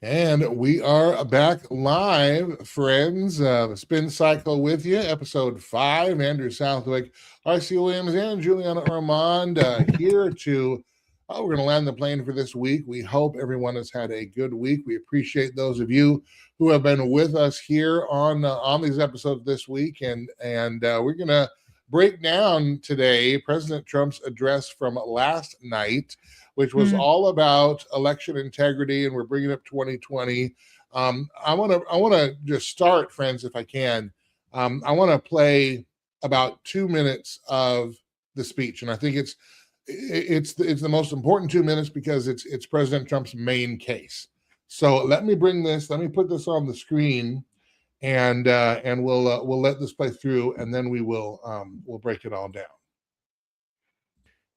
And we are back live, friends. Spin Cycle with you, episode 5. Andrew Southwick, R.C. Williams, and Julianna Armand here to. We're going to land the plane for this week. We hope everyone has had a good week. We appreciate those of you who have been with us here on these episodes this week, and we're going to break down today President Trump's address from last night, which was all about election integrity, and we're bringing up 2020. I want to just start, friends, if I can. I want to play about 2 minutes of the speech, and I think it's the most important 2 minutes because it's President Trump's main case. So let me put this on the screen, and we'll let this play through, and then we'll break it all down.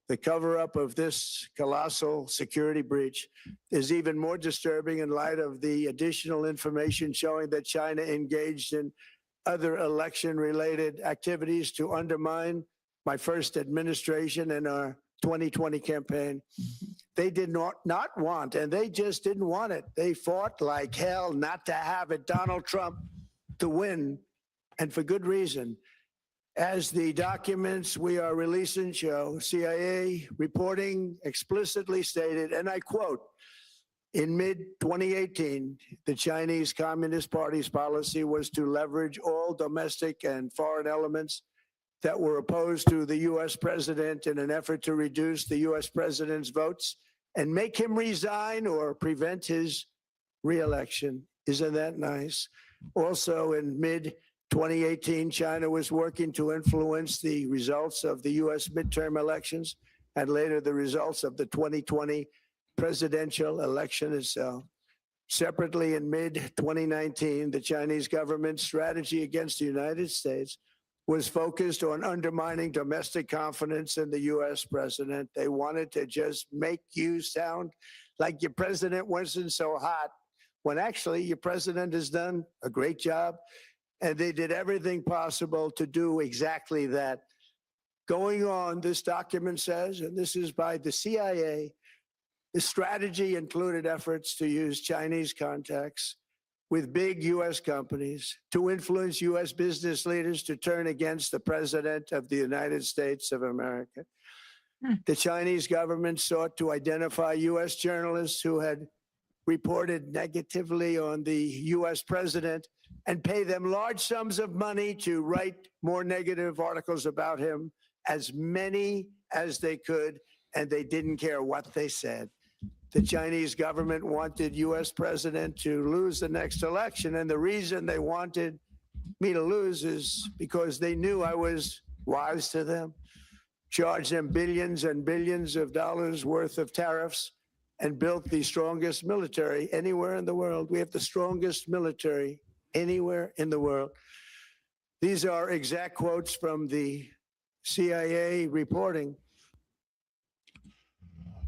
The cover-up of this colossal security breach is even more disturbing in light of the additional information showing that China engaged in other election-related activities to undermine my first administration and our 2020 campaign. They did not want, and they just didn't want it. They fought like hell not to have it, Donald Trump, to win, and for good reason. As the documents we are releasing show, CIA reporting explicitly stated, and I quote, in mid-2018, the Chinese Communist Party's policy was to leverage all domestic and foreign elements that were opposed to the U.S. president in an effort to reduce the U.S. president's votes and make him resign or prevent his re-election. Isn't that nice? Also, in mid-2018, China was working to influence the results of the U.S. midterm elections and later the results of the 2020 presidential election itself. Separately, in mid-2019, the Chinese government's strategy against the United States was focused on undermining domestic confidence in the U.S. president. They wanted to just make you sound like your president wasn't so hot, when actually your president has done a great job. And they did everything possible to do exactly that. Going on, this document says, and this is by the CIA, the strategy included efforts to use Chinese contacts with big U.S. companies to influence U.S. business leaders to turn against the President of the United States of America. The Chinese government sought to identify U.S. journalists who had reported negatively on the U.S. president and pay them large sums of money to write more negative articles about him, as many as they could, and they didn't care what they said. The Chinese government wanted U.S. president to lose the next election, and the reason they wanted me to lose is because they knew I was wise to them, charged them billions and billions of dollars worth of tariffs, and built the strongest military anywhere in the world. We have the strongest military anywhere in the world. These are exact quotes from the CIA reporting.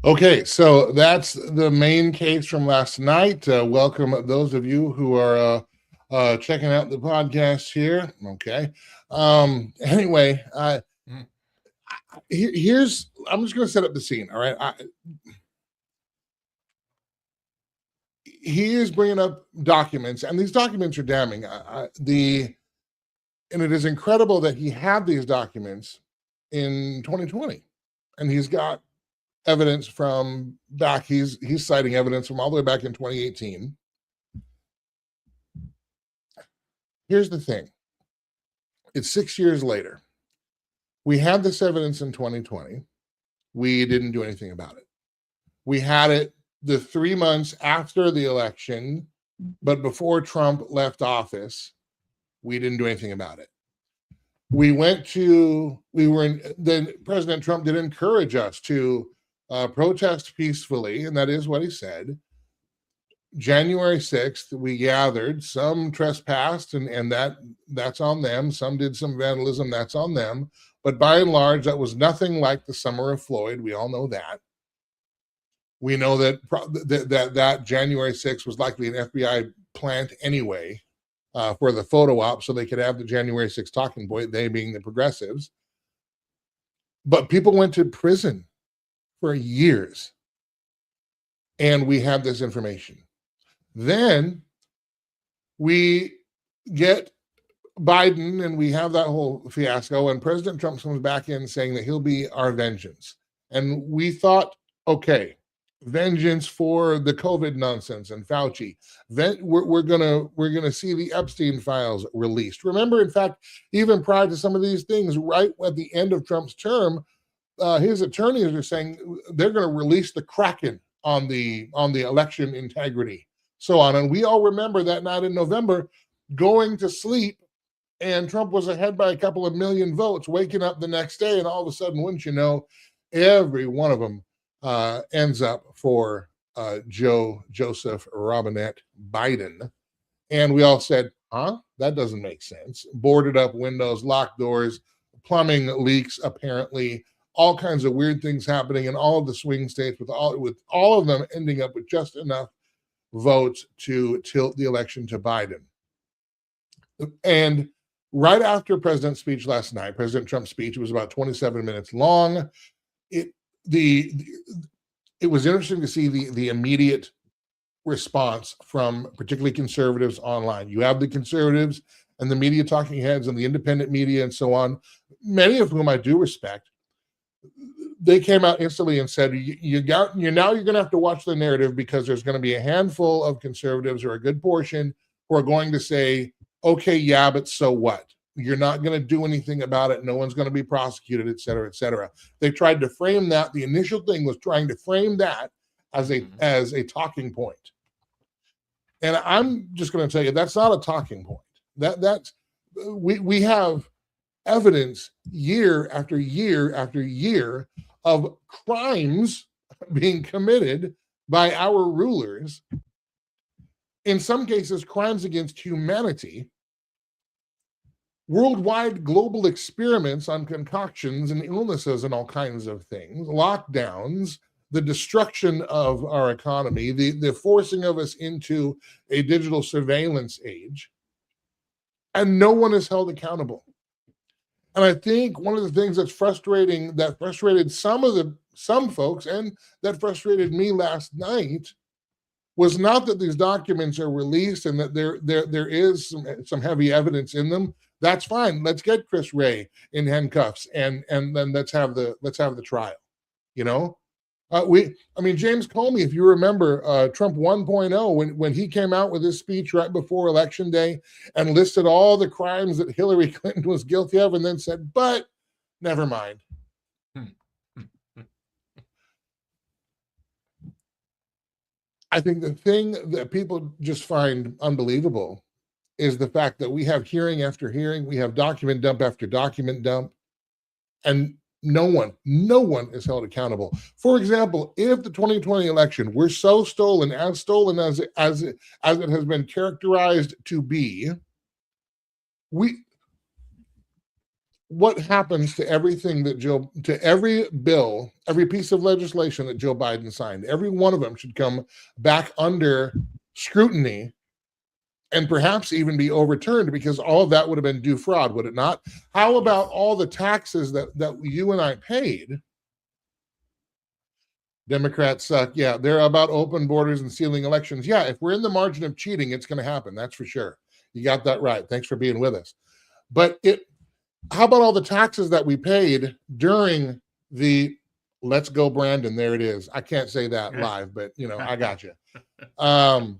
Okay, so that's the main case from last night. Welcome those of you who are checking out the podcast here. Okay. Anyway, here's, I'm just going to set up the scene. All right. He is bringing up documents, and these documents are damning. And it is incredible that he had these documents in 2020, and he's got evidence from back. He's citing evidence from all the way back in 2018. Here's the thing. It's 6 years later. We had this evidence in 2020. We didn't do anything about it. We had it the 3 months after the election, but before Trump left office. We didn't do anything about it. Then President Trump did encourage us to protest peacefully, and that is what he said. January 6th, we gathered. Some trespassed, and that's on them. Some did some vandalism, that's on them. But by and large, that was nothing like the summer of Floyd. We all know that. We know that January 6th was likely an FBI plant anyway, for the photo op, so they could have the January 6th talking point, they being the progressives. But people went to prison for years, and we have this information. Then we get Biden and we have that whole fiasco, and President Trump comes back in saying that he'll be our vengeance. And we thought, okay, vengeance for the COVID nonsense and Fauci. We're gonna see the Epstein files released. Remember, in fact, even prior to some of these things, right at the end of Trump's term, his attorneys are saying they're going to release the Kraken on the election integrity, so on. And we all remember that night in November, going to sleep, and Trump was ahead by a couple of million votes, waking up the next day, and all of a sudden, wouldn't you know, every one of them ends up for Joseph Robinette Biden. And we all said, huh? That doesn't make sense. Boarded up windows, locked doors, plumbing leaks, apparently, all kinds of weird things happening in all of the swing states, with all of them ending up with just enough votes to tilt the election to Biden. And right after President's speech last night, President Trump's speech, it was about 27 minutes long. It was interesting to see the immediate response from particularly conservatives online. You have the conservatives and the media talking heads and the independent media and so on, many of whom I do respect. They came out instantly and said, you're going to have to watch the narrative, because there's going to be a handful of conservatives, or a good portion, who are going to say, okay, yeah, but so what? You're not going to do anything about it. No one's going to be prosecuted, et cetera, et cetera. They tried to frame that. The initial thing was trying to frame that as a talking point. And I'm just going to tell you, that's not a talking point. We have evidence year after year after year of crimes being committed by our rulers. In some cases, crimes against humanity, worldwide global experiments on concoctions and illnesses and all kinds of things, lockdowns, the destruction of our economy, the forcing of us into a digital surveillance age, and no one is held accountable. And I think one of the things that frustrated some folks, and that frustrated me last night, was not that these documents are released and that there is some heavy evidence in them. That's fine. Let's get Chris Wray in handcuffs and then let's have the trial. You know, James Comey, if you remember, Trump 1.0, when he came out with his speech right before Election Day and listed all the crimes that Hillary Clinton was guilty of, and then said, but never mind. I think the thing that people just find unbelievable is the fact that we have hearing after hearing, we have document dump after document dump, and no one is held accountable. For example, if the 2020 election were so stolen as it has been characterized to be, what happens to everything to every bill, every piece of legislation that Joe Biden signed? Every one of them should come back under scrutiny and perhaps even be overturned, because all of that would have been due fraud, would it not? How about all the taxes that you and I paid? Democrats suck. Yeah, they're about open borders and stealing elections. Yeah, if we're in the margin of cheating, it's going to happen. That's for sure. You got that right. Thanks for being with us. But how about all the taxes that we paid during the Let's Go Brandon? There it is. I can't say that live, but I got you. All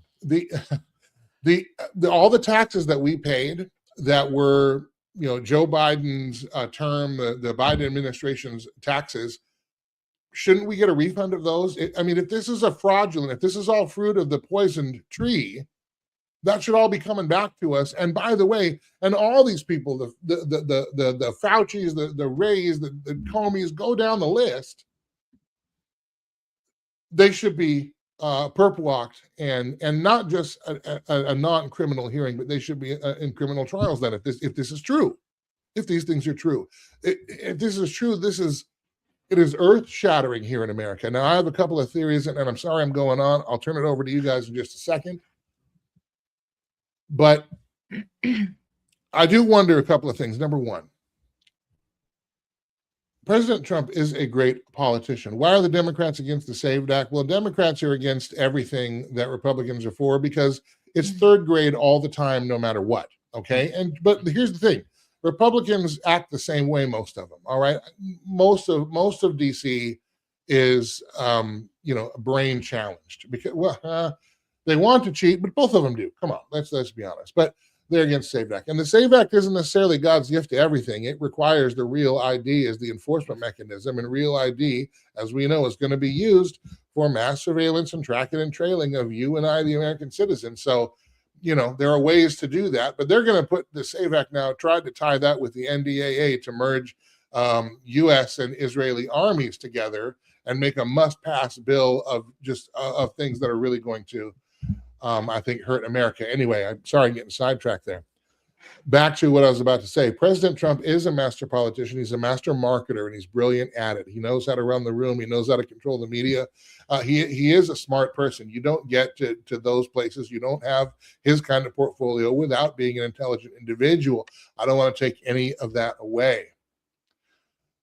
the taxes that we paid that were, Joe Biden's term, the Biden administration's taxes, shouldn't we get a refund of those? If this is if this is all fruit of the poisoned tree, that should all be coming back to us. And by the way, and all these people, the Faucis, the Rays, the Comeys, go down the list, they should be perp walked and not just a non-criminal hearing, but they should be in criminal trials then, if this is true, if these things are true. If this is true, it is earth-shattering here in America. Now, I have a couple of theories, and I'm sorry I'm going on. I'll turn it over to you guys in just a second. But I do wonder a couple of things. Number one, President Trump is a great politician. Why are the Democrats against the SAVE Act? Well, Democrats are against everything that Republicans are for because it's third grade all the time, no matter what. Okay. But here's the thing. Republicans act the same way, most of them. All right. Most of DC is brain challenged because they want to cheat, but both of them do. Come on, let's be honest. But they're against SAVE Act. And the SAVE Act isn't necessarily God's gift to everything. It requires the real ID as the enforcement mechanism, and real ID, as we know, is going to be used for mass surveillance and tracking and trailing of you and I, the American citizen. So, there are ways to do that, but they're going to put the SAVE Act now, tried to tie that with the NDAA to merge U.S. and Israeli armies together and make a must-pass bill of just of things that are really going to I think hurt America. Anyway, I'm sorry I'm getting sidetracked there. Back to what I was about to say. President Trump is a master politician. He's a master marketer, and he's brilliant at it. He knows how to run the room. He knows how to control the media. He is a smart person. You don't get to those places. You don't have his kind of portfolio without being an intelligent individual. I don't want to take any of that away.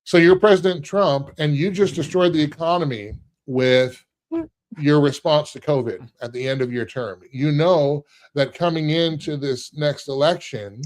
So you're President Trump, and you just destroyed the economy with your response to COVID at the end of your term. You know that coming into this next election,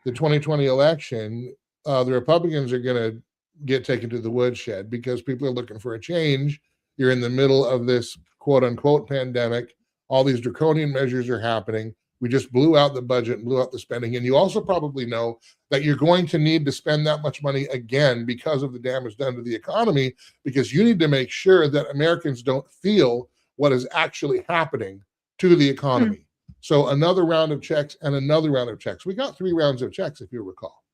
the 2020 election, the Republicans are going to get taken to the woodshed because people are looking for a change. You're in the middle of this quote unquote pandemic. All these draconian measures are happening. We just blew out the budget and blew out the spending. And you also probably know that you're going to need to spend that much money again because of the damage done to the economy, because you need to make sure that Americans don't feel what is actually happening to the economy. So another round of checks and another round of checks. We got 3 rounds of checks, if you recall.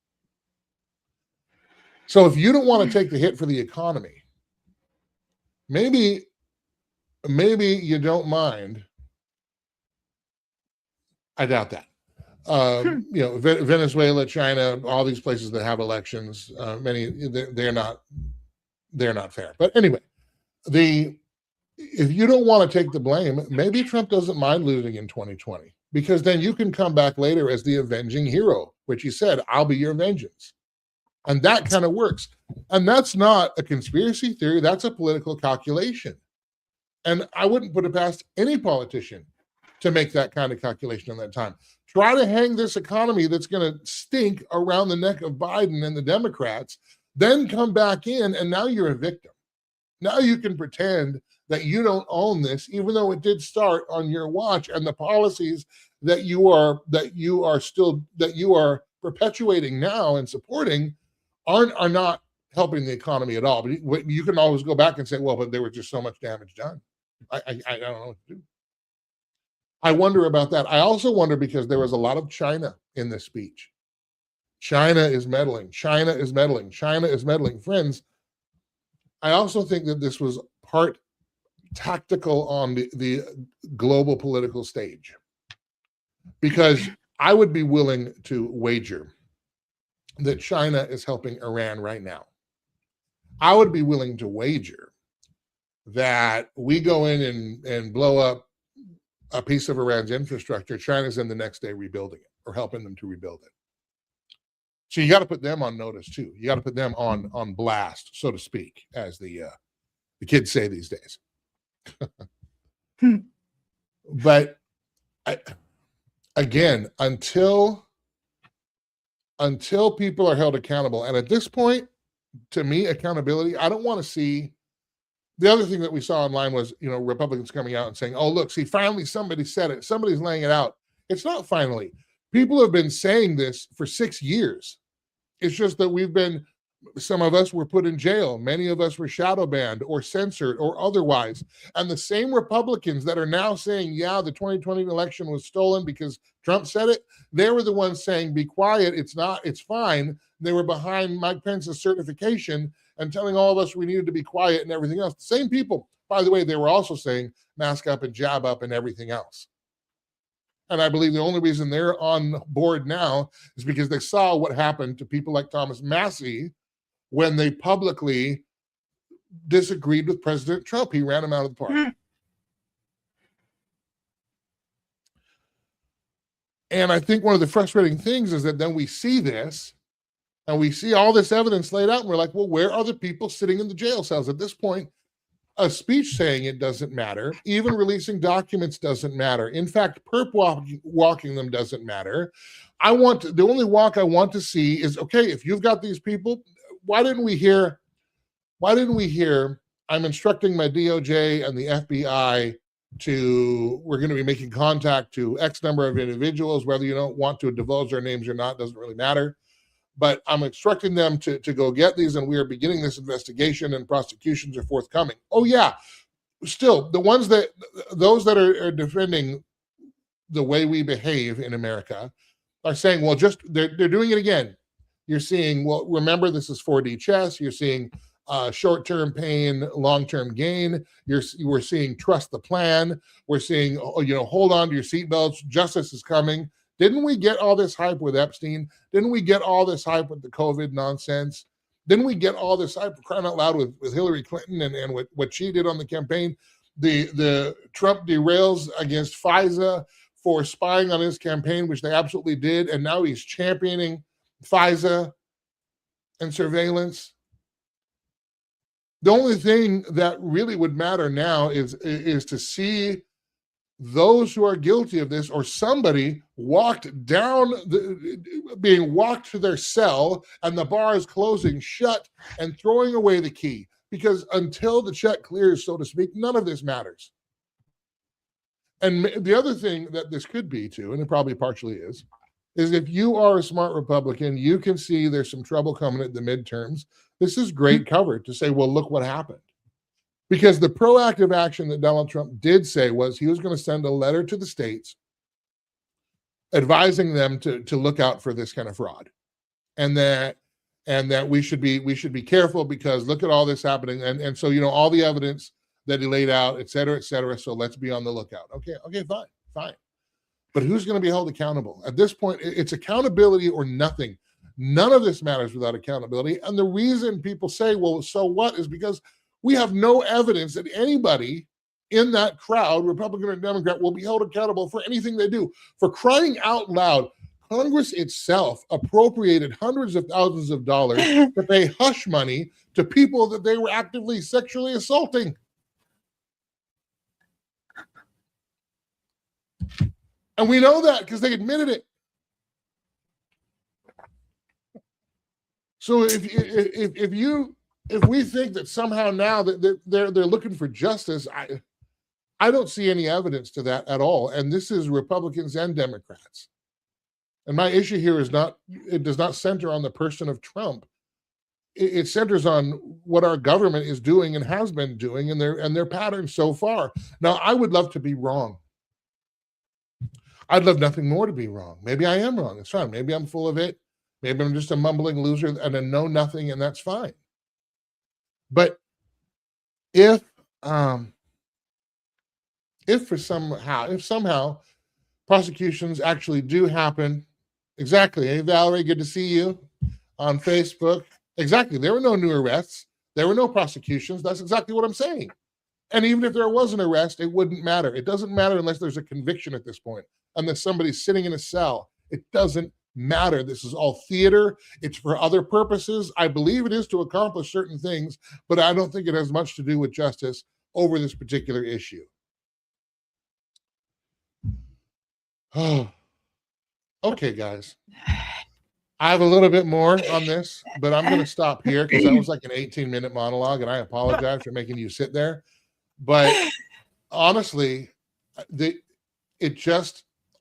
So if you don't want to take the hit for the economy, maybe you don't mind. I doubt that. Venezuela, China, all these places that have elections, they're not fair. But anyway, if you don't want to take the blame, maybe Trump doesn't mind losing in 2020, because then you can come back later as the avenging hero, which he said, I'll be your vengeance. And that kind of works. And that's not a conspiracy theory. That's a political calculation. And I wouldn't put it past any politician to make that kind of calculation on that time. Try to hang this economy that's going to stink around the neck of Biden and the Democrats, then come back in, and now you're a victim. Now you can pretend that you don't own this, even though it did start on your watch, and the policies that you are perpetuating now and supporting are not helping the economy at all. But you can always go back and say, well, but there was just so much damage done. I don't know what to do. I wonder about that. I also wonder because there was a lot of China in this speech. China is meddling. China is meddling. China is meddling. Friends, I also think that this was part tactical on the global political stage, because I would be willing to wager that China is helping Iran right now. I would be willing to wager that we go in and blow up a piece of Iran's infrastructure. China's in the next day rebuilding it or helping them to rebuild it. So you got to put them on notice too. You got to put them on blast, so to speak, as the kids say these days. But again, until people are held accountable, and at this point, to me, accountability, I don't want to see. The other thing that we saw online was, Republicans coming out and saying, oh, look, see, finally somebody said it. Somebody's laying it out. It's not finally. People have been saying this for 6 years. It's just that some of us were put in jail. Many of us were shadow banned or censored or otherwise. And the same Republicans that are now saying, yeah, the 2020 election was stolen because Trump said it, they were the ones saying, be quiet, it's not, it's fine. They were behind Mike Pence's certification and telling all of us we needed to be quiet and everything else. The same people, by the way, they were also saying mask up and jab up and everything else. And I believe the only reason they're on board now is because they saw what happened to people like Thomas Massie when they publicly disagreed with President Trump. He ran him out of the park. And I think one of the frustrating things is that then we see this, And we see all this evidence laid out, and we're like, well, where are the people sitting in the jail cells? At this point, a speech saying it doesn't matter. Even releasing documents doesn't matter. In fact, perp walking them doesn't matter. The only walk I want to see is, okay, if you've got these people, why didn't we hear, I'm instructing my DOJ and the FBI we're going to be making contact to X number of individuals, whether you don't want to divulge their names or not, doesn't really matter. But I'm instructing them to go get these, and we are beginning this investigation, and prosecutions are forthcoming. Oh yeah, still those that are defending the way we behave in America are saying, well, they're doing it again. You're seeing, well, remember, this is 4D chess. You're seeing short-term pain, long-term gain. We're seeing trust the plan. We're seeing, hold on to your seatbelts. Justice is coming. Didn't we get all this hype with Epstein? Didn't we get all this hype with the COVID nonsense? Didn't we get all this hype, for crying out loud, with Hillary Clinton and what she did on the campaign? The Trump derails against FISA for spying on his campaign, which they absolutely did, and now he's championing FISA and surveillance. The only thing that really would matter now is to see those who are guilty of this, or somebody being walked to their cell and the bar is closing shut and throwing away the key. Because until the check clears, so to speak, none of this matters. And the other thing that this could be too, and it probably partially is if you are a smart Republican, you can see there's some trouble coming at the midterms. This is great cover to say, well, look what happened. Because the proactive action that Donald Trump did say was he was going to send a letter to the states advising them to look out for this kind of fraud, and that we should be careful because look at all this happening, and so all the evidence that he laid out, et cetera, et cetera. So let's be on the lookout. Okay, fine. But who's going to be held accountable? At this point, it's accountability or nothing. None of this matters without accountability. And the reason people say, well, so what, is because we have no evidence that anybody in that crowd, Republican or Democrat, will be held accountable for anything they do. For crying out loud, Congress itself appropriated hundreds of thousands of dollars to pay hush money to people that they were actively sexually assaulting. And we know that because they admitted it. So if we think that somehow now that they're looking for justice, I don't see any evidence to that at all. And this is Republicans and Democrats. And my issue here it does not center on the person of Trump. It centers on what our government is doing and has been doing, and their patterns so far. Now, I would love to be wrong. I'd love nothing more to be wrong. Maybe I am wrong. It's fine. Maybe I'm full of it. Maybe I'm just a mumbling loser and a know nothing, and that's fine. But if somehow prosecutions actually do happen, exactly. Hey, Valerie, good to see you on Facebook. Exactly. There were no new arrests. There were no prosecutions. That's exactly what I'm saying. And even if there was an arrest, it wouldn't matter. It doesn't matter unless there's a conviction at this point, unless somebody's sitting in a cell. It doesn't matter. This is all theater. It's for other purposes. I believe it is to accomplish certain things, but I don't think it has much to do with justice over this particular issue. Oh, okay, guys. I have a little bit more on this, but I'm going to stop here because that was like an 18-minute monologue, and I apologize for making you sit there. But honestly,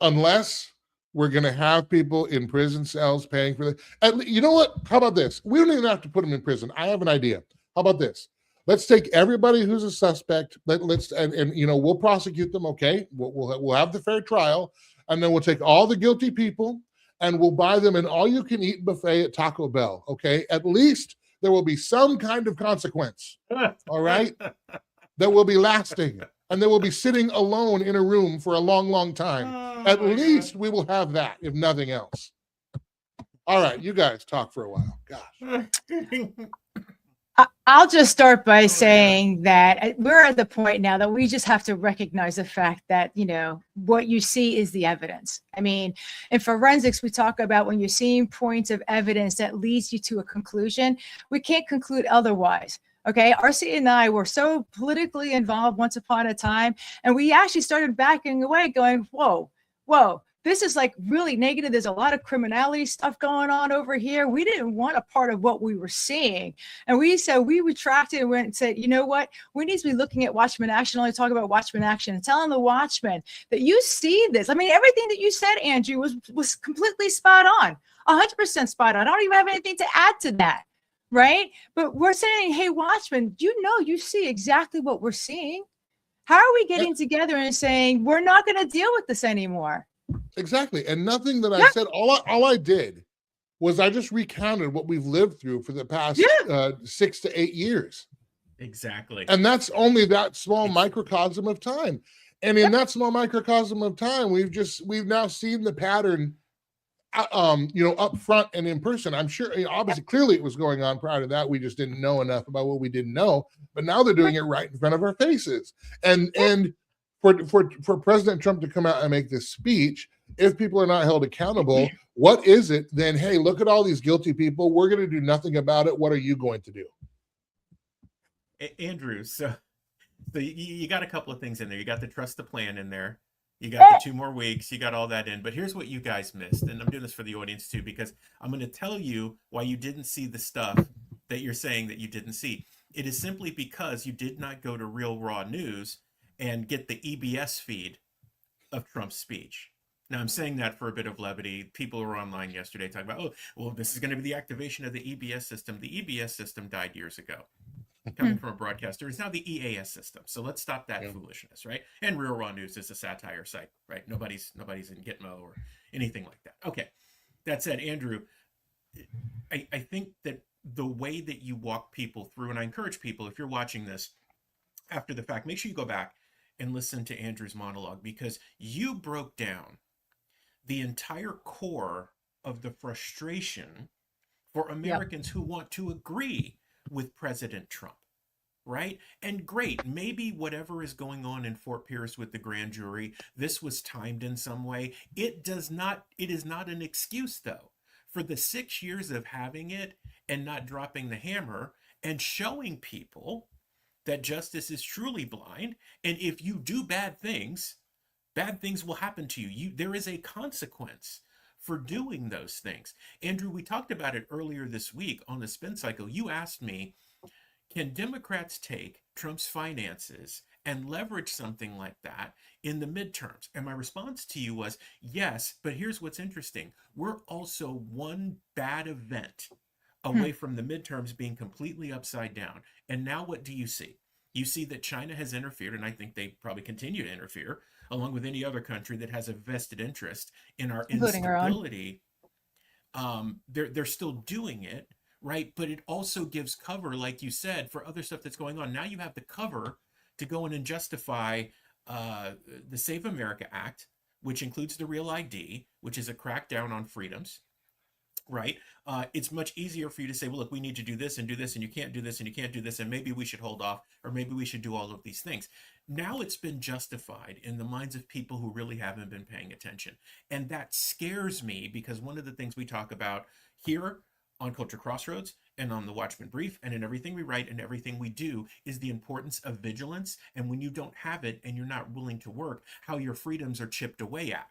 unless we're going to have people in prison cells paying for it. You know what? How about this? We don't even have to put them in prison. I have an idea. How about this? Let's take everybody who's a suspect. We'll prosecute them. Okay, we'll have the fair trial, and then we'll take all the guilty people and we'll buy them an all-you-can-eat buffet at Taco Bell. Okay, at least there will be some kind of consequence. All right, that will be lasting, and they will be sitting alone in a room for a long, long time. At least we will have that, if nothing else. All right, you guys talk for a while. Gosh. I'll just start by saying that we're at the point now that we just have to recognize the fact that, what you see is the evidence. I mean, in forensics, we talk about when you're seeing points of evidence that leads you to a conclusion, we can't conclude otherwise. Okay. RC and I were so politically involved once upon a time, and we actually started backing away going, whoa, this is like really negative. There's a lot of criminality stuff going on over here. We didn't want a part of what we were seeing. And we retracted and went and said, you know what? We need to be looking at Watchman Action, only talk about Watchman Action, and telling the Watchmen that you see this. I mean, everything that you said, Andrew, was completely spot on, 100% spot on. I don't even have anything to add to that. Right. But we're saying, hey, Watchmen, you see exactly what we're seeing. How are we getting together and saying, we're not going to deal with this anymore? Exactly. And nothing that I said, all I did was I just recounted what we've lived through for the past 6 to 8 years. Exactly. And that's only that small microcosm of time. And in that small microcosm of time, we've now seen the pattern, up front and in person. I'm sure, obviously, clearly it was going on prior to that. We just didn't know enough about what we didn't know. But now they're doing it right in front of our faces. And for President Trump to come out and make this speech, if people are not held accountable, what is it then? Hey, look at all these guilty people. We're going to do nothing about it. What are you going to do? Andrew, so you got a couple of things in there. You got the trust the plan in there. You got the 2 more weeks. You got all that in. But here's what you guys missed. And I'm doing this for the audience too, because I'm going to tell you why you didn't see the stuff that you're saying that you didn't see. It is simply because you did not go to Real Raw News and get the EBS feed of Trump's speech. Now, I'm saying that for a bit of levity. People were online yesterday talking about, this is going to be the activation of the EBS system. The EBS system died years ago. Coming from a broadcaster, it's now the EAS system. So let's stop that foolishness, right? And Real Raw News is a satire site, right? Nobody's in Gitmo or anything like that. Okay. That said, Andrew, I think that the way that you walk people through, and I encourage people, if you're watching this after the fact, make sure you go back and listen to Andrew's monologue, because you broke down the entire core of the frustration for Americans who want to agree with President Trump, right? And great, maybe whatever is going on in Fort Pierce with the grand jury, this was timed in some way. It is not an excuse, though, for the 6 years of having it and not dropping the hammer and showing people that justice is truly blind. And if you do bad things will happen to you. There is a consequence for doing those things. Andrew, we talked about it earlier this week on the Spin Cycle. You asked me, can Democrats take Trump's finances and leverage something like that in the midterms? And my response to you was yes, but here's what's interesting. We're also one bad event away from the midterms being completely upside down. And now what do you see? You see that China has interfered, and I think they probably continue to interfere, along with any other country that has a vested interest in our instability. They're still doing it, right? But it also gives cover, like you said, for other stuff that's going on. Now you have the cover to go in and justify the Save America Act, which includes the Real ID, which is a crackdown on freedoms, right? It's much easier for you to say, well, look, we need to do this, and you can't do this, and you can't do this, and maybe we should hold off, or maybe we should do all of these things. Now it's been justified in the minds of people who really haven't been paying attention. And that scares me, because one of the things we talk about here on Culture Crossroads and on the Watchman Brief and in everything we write and everything we do is the importance of vigilance. And when you don't have it and you're not willing to work, how your freedoms are chipped away at.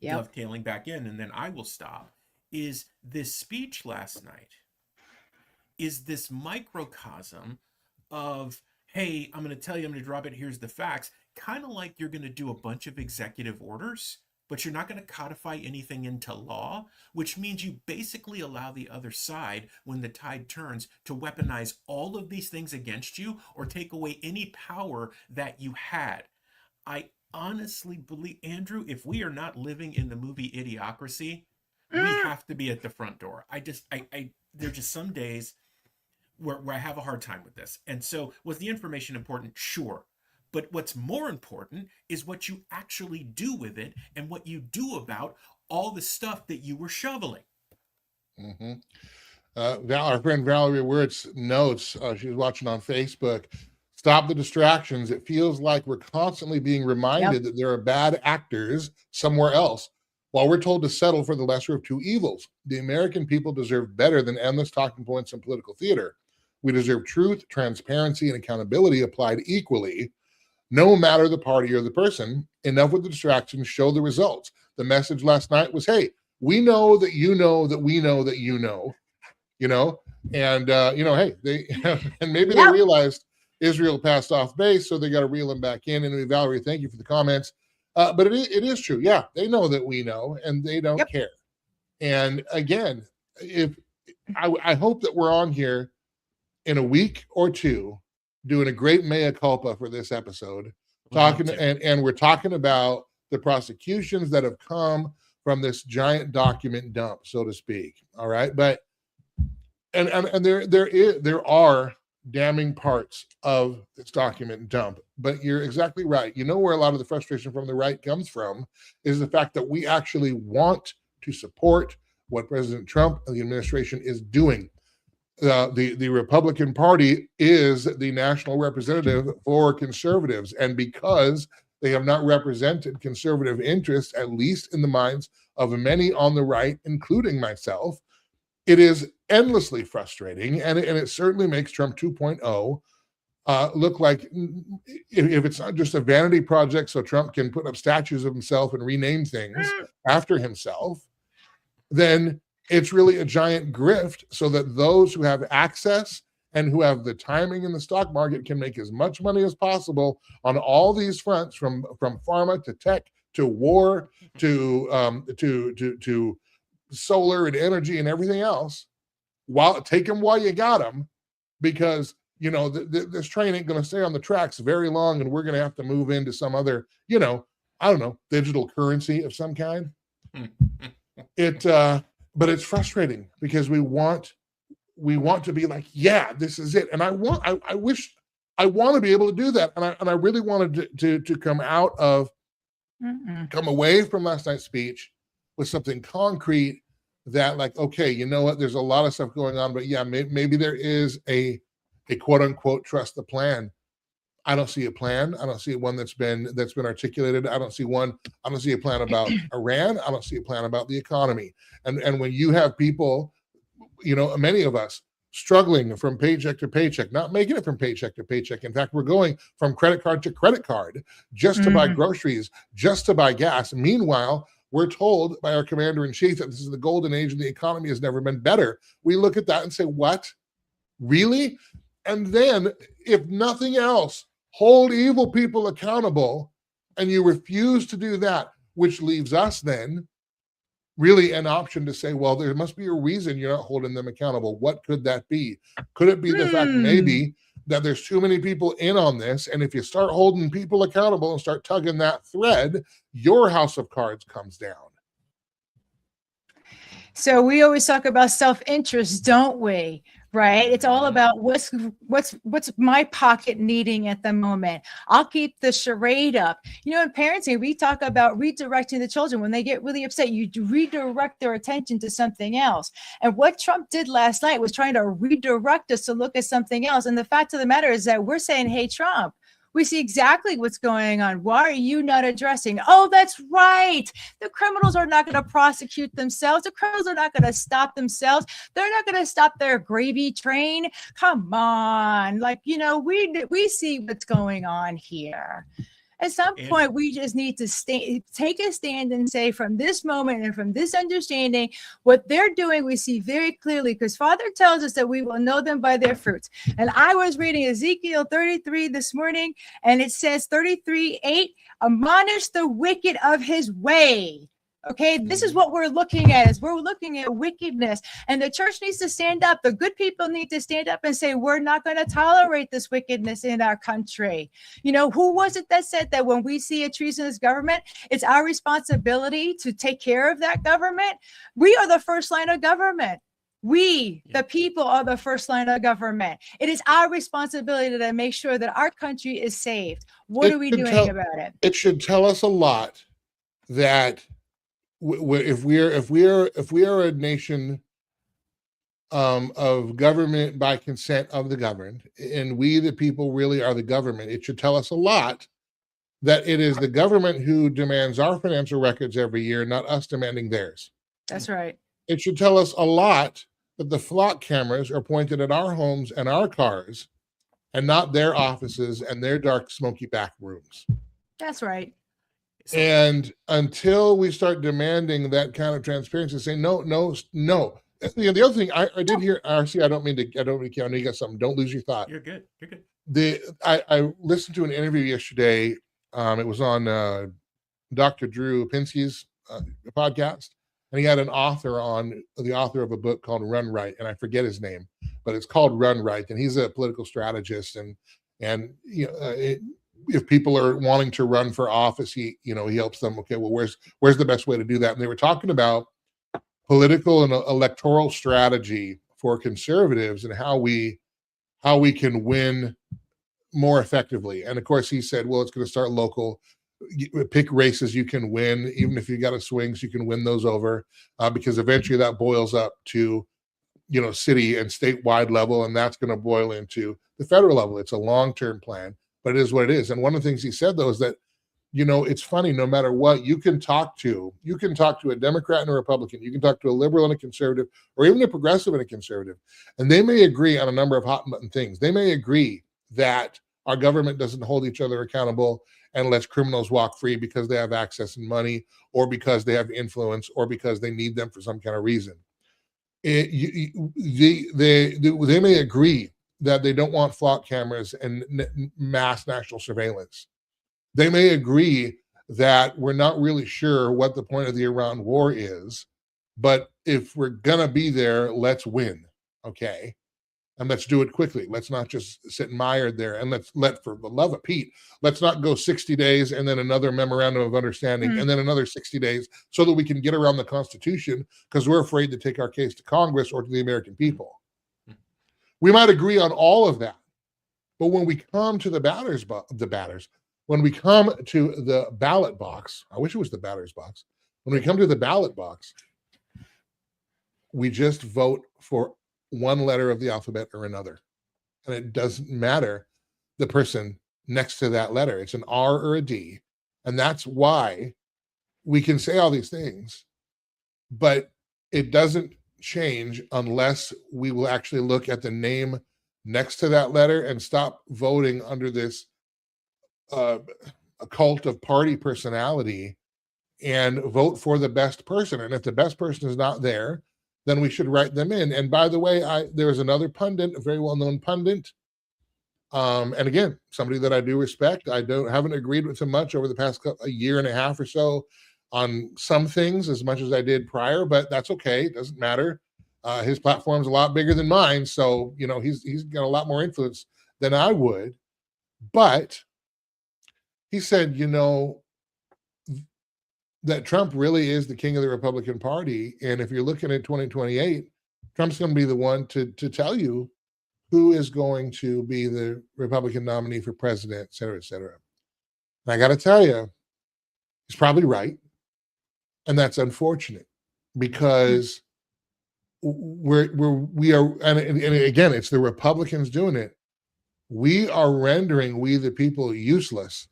Dovetailing back in, and then I will stop, is this speech last night is this microcosm of, hey, I'm going to tell you, I'm going to drop it, here's the facts, kind of like you're going to do a bunch of executive orders, but you're not going to codify anything into law, which means you basically allow the other side, when the tide turns, to weaponize all of these things against you or take away any power that you had. I honestly believe, Andrew, if we are not living in the movie Idiocracy, we have to be at the front door. There are just some days where I have a hard time with this. And so was the information important? Sure. But what's more important is what you actually do with it and what you do about all the stuff that you were shoveling. Our friend Valerie Wirtz notes, she was watching on Facebook, stop the distractions. It feels like we're constantly being reminded that there are bad actors somewhere else, while we're told to settle for the lesser of two evils. The American people deserve better than endless talking points and political theater. We deserve truth, transparency, and accountability applied equally, no matter the party or the person. Enough with the distractions, show the results. The message last night was, hey, we know that you know that we know that you know, and hey, they and maybe they realized Israel passed off base, so they got to reel them back in. And Valerie, thank you for the comments. But it is true. Yeah, they know that we know, and they don't care. And again, if I hope that we're on here in a week or two doing a great mea culpa for this episode, talking and we're talking about the prosecutions that have come from this giant document dump, so to speak. All right, but and there are damning parts of this document dump, but you're exactly right. You know where a lot of the frustration from the right comes from is the fact that we actually want to support what President Trump and the administration is doing. The Republican Party is the national representative for conservatives, and because they have not represented conservative interests, at least in the minds of many on the right, including myself, it is endlessly frustrating, and it certainly makes Trump 2.0 look like, if it's not just a vanity project so Trump can put up statues of himself and rename things after himself, then it's really a giant grift so that those who have access and who have the timing in the stock market can make as much money as possible on all these fronts, from pharma to tech to war to solar and energy and everything else. Take them while you got them, because this train ain't going to stay on the tracks very long, and we're going to have to move into some other, I don't know, digital currency of some kind. But it's frustrating because we want to be like, yeah, this is it. And I wish I want to be able to do that. And I really wanted to come away from last night's speech with something concrete that, like, okay, you know what? There's a lot of stuff going on, but yeah, maybe there is a quote unquote trust the plan. I don't see a plan. I don't see one that's been articulated. I don't see a plan about Iran. I don't see a plan about the economy. And when you have people, many of us struggling from paycheck to paycheck, not making it from paycheck to paycheck. In fact, we're going from credit card to credit card just to buy groceries, just to buy gas. Meanwhile, we're told by our commander in chief that this is the golden age and the economy has never been better. We look at that and say, what? Really? And then, if nothing else, hold evil people accountable, and you refuse to do that, which leaves us then really an option to say, well, there must be a reason you're not holding them accountable. What could that be? Could it be the fact maybe that there's too many people in on this, and if you start holding people accountable and start tugging that thread, your house of cards comes down? So we always talk about self-interest, don't we? Right? It's all about what's my pocket needing at the moment. I'll keep the charade up. In parenting, we talk about redirecting the children. When they get really upset, you redirect their attention to something else. And what Trump did last night was trying to redirect us to look at something else. And the fact of the matter is that we're saying, hey, Trump, we see exactly what's going on. Why are you not addressing? Oh, that's right. The criminals are not going to prosecute themselves. The criminals are not going to stop themselves. They're not going to stop their gravy train. Come on. We see what's going on here. At some point, we just need to take a stand and say, from this moment and from this understanding, what they're doing, we see very clearly, because Father tells us that we will know them by their fruits. And I was reading Ezekiel 33 this morning, and it says 33:8, admonish the wicked of his way. Okay, this is what we're looking at, is we're looking at wickedness, and the church needs to stand up. The good people need to stand up and say, we're not going to tolerate this wickedness in our country. Who was it that said that when we see a treasonous government, it's our responsibility to take care of that government? We are the first line of government. We, the people, are the first line of government. It is our responsibility to make sure that our country is saved. What are we doing about it? It should tell us a lot that if we are a nation of government by consent of the governed, and we the people really are the government, it should tell us a lot that it is the government who demands our financial records every year, not us demanding theirs. That's right. It should tell us a lot that the flock cameras are pointed at our homes and our cars and not their offices and their dark, smoky back rooms. That's right. And until we start demanding that kind of transparency, say no. The other thing I did hear, RC, I don't mean to, I know you got something. Don't lose your thought. You're good. You're good. I listened to an interview yesterday. It was on Dr. Drew Pinsky's podcast, and he had an author on, the author of a book called Run Right, and I forget his name, but it's called Run Right, and he's a political strategist, and you know, if people are wanting to run for office, he helps them. Okay, well, where's the best way to do that? And they were talking about political and electoral strategy for conservatives and how we can win more effectively. And of course, he said, well, it's going to start local. Pick races you can win, even if you got a swing, so you can win those over, because eventually that boils up to, city and statewide level, and that's going to boil into the federal level. It's a long-term plan, but it is what it is. And one of the things he said, though, is that, it's funny, no matter what, you can talk to a Democrat and a Republican, you can talk to a liberal and a conservative, or even a progressive and a conservative, and they may agree on a number of hot button things. They may agree that our government doesn't hold each other accountable and lets criminals walk free because they have access and money, or because they have influence, or because they need them for some kind of reason. They may agree that they don't want flock cameras and mass national surveillance. They may agree that we're not really sure what the point of the Iran war is, but if we're gonna be there, let's win, okay? And let's do it quickly. Let's not just sit mired there, and let for the love of Pete, let's not go 60 days and then another memorandum of understanding and then another 60 days so that we can get around the Constitution because we're afraid to take our case to Congress or to the American people. We might agree on all of that, but when we come to when we come to the ballot box, I wish it was the batter's box. When we come to the ballot box, we just vote for one letter of the alphabet or another. And it doesn't matter the person next to that letter. It's an R or a D. And that's why we can say all these things, but it doesn't change unless we will actually look at the name next to that letter and stop voting under this a cult of party personality and vote for the best person. And if the best person is not there, then we should write them in. And by the way, there was another pundit, a very well-known pundit, and again, somebody that I do respect. I haven't agreed with him much over the past a year and a half or so on some things as much as I did prior, but that's okay. It doesn't matter. His platform's a lot bigger than mine, so he's got a lot more influence than I would. But he said, that Trump really is the king of the Republican Party. And if you're looking at 2028, Trump's going to be the one to tell you who is going to be the Republican nominee for president, et cetera, et cetera. And I got to tell you, he's probably right. And that's unfortunate because we are, and again, it's the Republicans doing it. We are rendering we the people useless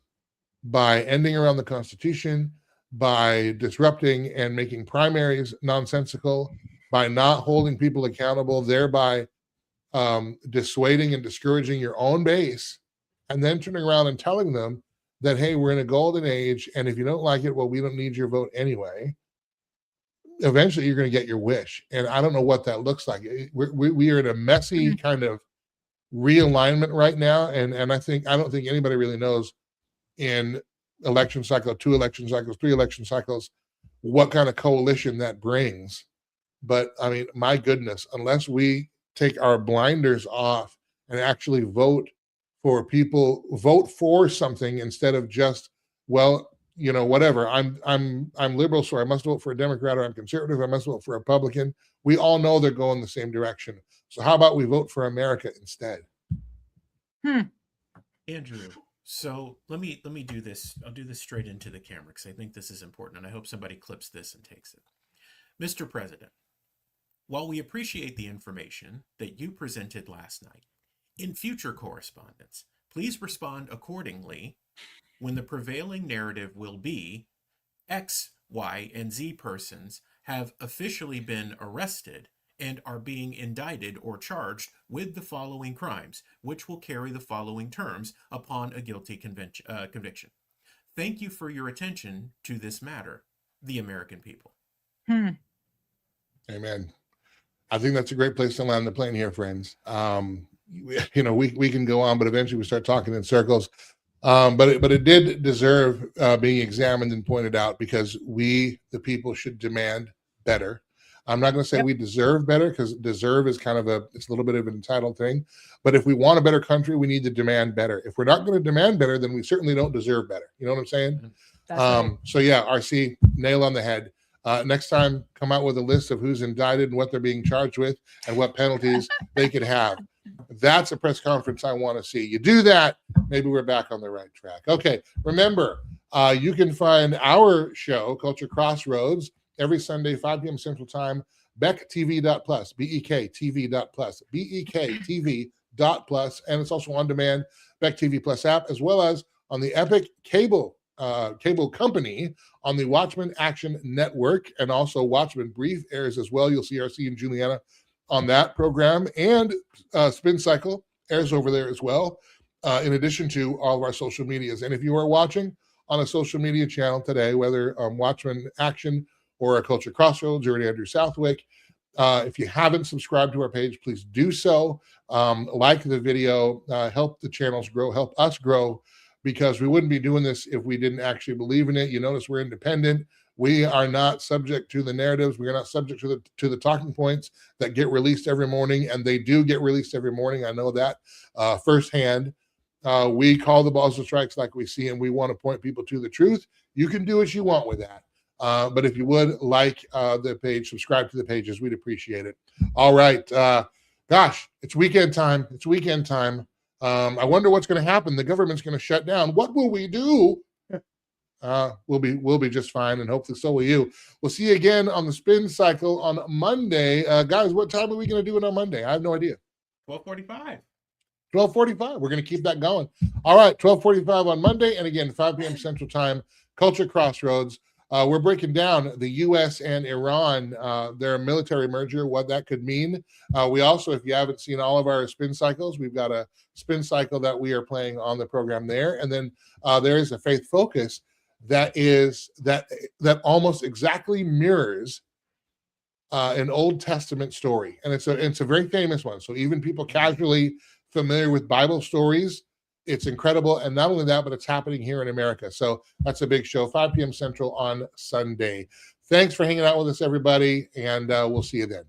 by ending around the Constitution, by disrupting and making primaries nonsensical, by not holding people accountable, thereby dissuading and discouraging your own base, and then turning around and telling them that, hey, we're in a golden age, and if you don't like it, well, we don't need your vote anyway. Eventually, you're going to get your wish. And I don't know what that looks like. We are in a messy kind of realignment right now, and I don't think anybody really knows in election cycle, 2 election cycles, 3 election cycles, what kind of coalition that brings. But I mean, my goodness, unless we take our blinders off and actually vote for something instead of just, well, whatever, I'm liberal, so I must vote for a Democrat, or I'm conservative, I must vote for a Republican. We all know they're going the same direction. So how about we vote for America instead? Andrew, so let me do this. I'll do this straight into the camera because I think this is important, and I hope somebody clips this and takes it. Mr. President, While we appreciate the information that you presented last night, in future correspondence, please respond accordingly when the prevailing narrative will be X, Y, and Z persons have officially been arrested and are being indicted or charged with the following crimes, which will carry the following terms upon a guilty conviction. Thank you for your attention to this matter, the American people. Amen. I think that's a great place to land the plane here, friends. We can go on, but eventually we start talking in circles. But it did deserve being examined and pointed out, because we, the people, should demand better. I'm not going to say we deserve better, because deserve is kind of it's a little bit of an entitled thing. But if we want a better country, we need to demand better. If we're not going to demand better, then we certainly don't deserve better. You know what I'm saying? That's right. So yeah, RC, nail on the head. Next time, come out with a list of who's indicted and what they're being charged with and what penalties they could have. That's a press conference I want to see. You do that, maybe we're back on the right track. Okay, remember, you can find our show, Culture Crossroads, every Sunday, 5 p.m. Central Time, BeckTV.plus, BEKTV.plus, BEKTV.plus, and it's also on demand, Beck TV Plus app, as well as on the Epic cable company on the Watchmen Action Network, and also Watchmen Brief airs as well. You'll see RC and Julianna on that program, and Spin Cycle airs over there as well, in addition to all of our social medias. And if you are watching on a social media channel today, whether Watchmen Action or a Culture Crossroads or an Andrew Southwick, if you haven't subscribed to our page, please do so. Like the video, help the channels grow, help us grow, because we wouldn't be doing this if we didn't actually believe in it. You notice we're independent. We are not subject to the narratives. We are not subject to the talking points that get released every morning, and they do get released every morning. I know that firsthand. We call the balls and strikes like we see, and we want to point people to the truth. You can do what you want with that. But if you would like the page, subscribe to the pages, we'd appreciate it. All right. Gosh, it's weekend time. It's weekend time. I wonder what's going to happen. The government's going to shut down. What will we do? We'll be just fine, and hopefully so will you. We'll see you again on the Spin Cycle on Monday. Guys, what time are we going to do it on Monday? I have no idea. 12:45. 12:45. We're going to keep that going. All right, 12:45 on Monday, and again, 5 p.m. Central Time, Culture Crossroads. We're breaking down the U.S. and Iran, their military merger, what that could mean. We also, if you haven't seen all of our spin cycles, we've got a spin cycle that we are playing on the program there. And then there is a faith focus that almost exactly mirrors an Old Testament story. And it's a very famous one. So even people casually familiar with Bible stories, it's incredible. And not only that, but it's happening here in America. So that's a big show, 5 p.m. Central on Sunday. Thanks for hanging out with us, everybody. And we'll see you then.